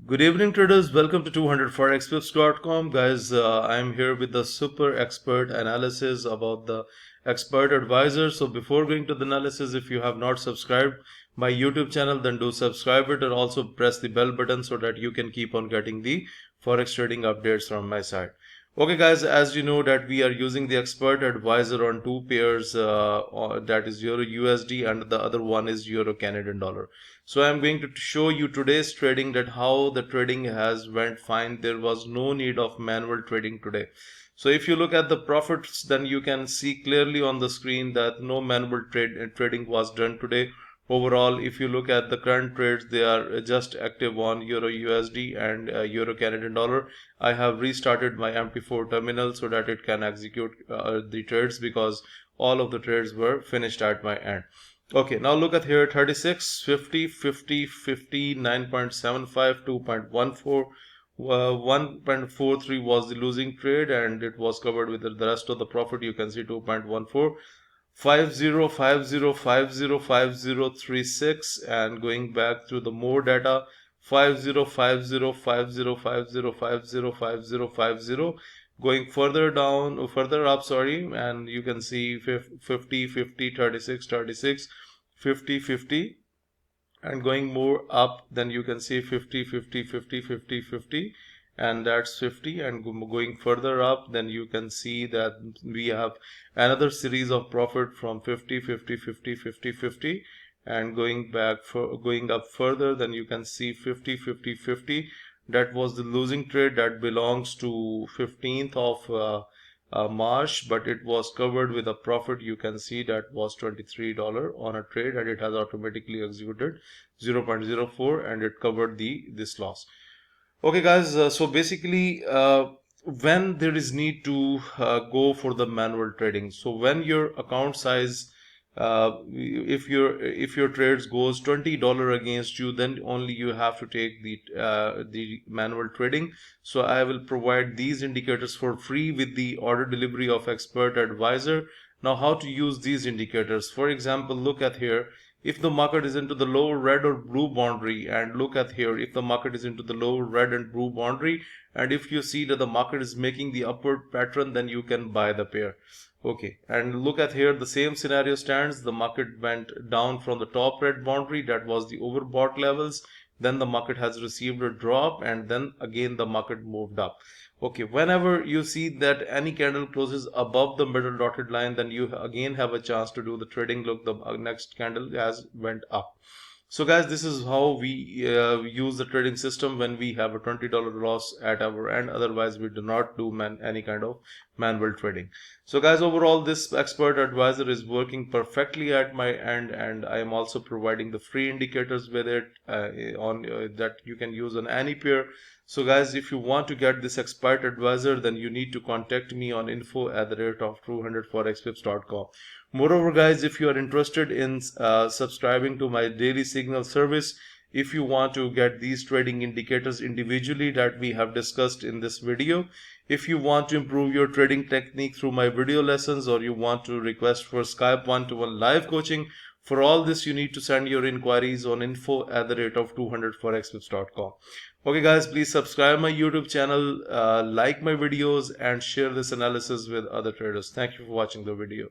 Good evening, traders. Welcome to 200forexpips.com. Guys, I'm here with the super expert analysis about the expert advisor. So before going to the analysis, if you have not subscribed my YouTube channel, then do subscribe it and also press the bell button so that you can keep on getting the forex trading updates from my side. Okay guys, as you know that we are using the expert advisor on two pairs, that is Euro USD and the other one is Euro Canadian dollar. So I'm going to show you today's trading, that how the trading has went fine. There was no need of manual trading today. So if you look at the profits, then you can see clearly on the screen that no manual trading was done today. Overall, if you look at the current trades, they are just active on Euro USD and Euro Canadian dollar. I have restarted my MT4 terminal so that it can execute the trades, because all of the trades were finished at my end. Okay, now look at here: 36, 50, 50, 50, 9.75, 2.14, 1.43 was the losing trade and it was covered with the rest of the profit. You can see 2.14, 50, 50, 50, 5036, and going back through the more data, 50, 50, 50, 50, 50, 50, 50, going further down, further up, sorry, and you can see 50, 50, 36, 36, 50, 50, and going more up, then you can see 50, 50, 50, 50, 50, and that's 50, and going further up, then you can see that we have another series of profit from 50, 50, 50, 50, 50, and going up further, then you can see 50, 50, 50. That was the losing trade that belongs to 15th of March, but it was covered with a profit. You can see that was $23 on a trade, and it has automatically executed 0.04 and it covered this loss. Okay guys, so basically when there is need to go for the manual trading, so when your account size, if your trades goes $20 against you, then only you have to take the manual trading. So I will provide these indicators for free with the order delivery of expert advisor. Now how to use these indicators? For example, look at here. If the market is into the lower red or blue boundary, and look at here, if the market is into the lower red and blue boundary, and if you see that the market is making the upward pattern, then you can buy the pair. Okay, and look at here, the same scenario stands. The market went down from the top red boundary, that was the overbought levels. Then the market has received a drop, and then again the market moved up. Okay, whenever you see that any candle closes above the middle dotted line, then you again have a chance to do the trading. Look, the next candle has went up. So guys, this is how we use the trading system when we have a $20 loss at our end. Otherwise, we do not do any kind of manual trading. So guys, overall, this expert advisor is working perfectly at my end, and I am also providing the free indicators with it that you can use on any pair. So guys, if you want to get this expert advisor, then you need to contact me on info@200forexpips.com. Moreover guys, if you are interested in subscribing to my daily signal service, if you want to get these trading indicators individually that we have discussed in this video, if you want to improve your trading technique through my video lessons, or you want to request for Skype one-to-one live coaching, for all this you need to send your inquiries on info@200forexpips.com. Okay guys, please subscribe my YouTube channel, like my videos, and share this analysis with other traders. Thank you for watching the video.